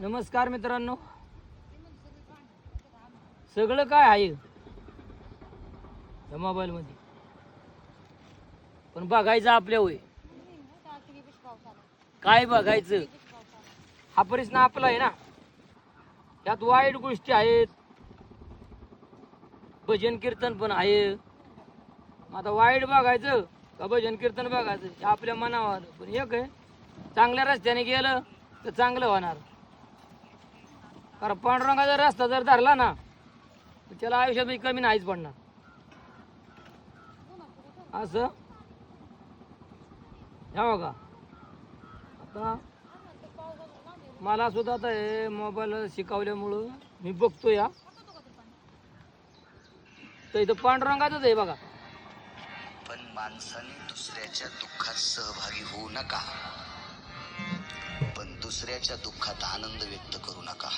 नमस्कार मित्रांनो, सगळं काय आहे या मोबाईल मध्ये, पण बघायचं आपल्या होय. काय बघायचं हा प्रश्न आपला आहे ना. त्यात वाईट गोष्टी आहेत, भजन कीर्तन पण आहे. आता वाईट बघायचं का भजन कीर्तन बघायचं हे आपल्या मनावर. पण एक आहे, चांगल्या रस्त्याने गेलं तर चांगलं होणार. कारण पांडुरंगाचा रस्ता जर धरला ना तर त्याला आयुष्यात कमी नाहीच पडणार. असं ह्या बघा, आता मला सुद्धा आता हे मोबाईल शिकवल्यामुळं मी बघतो या, तर इथं पांडुरंगाचंच आहे बघा. पण माणसाने दुसऱ्याच्या दुःखात सहभागी होऊ नका, पण दुसऱ्याच्या दुःखात आनंद व्यक्त करू नका.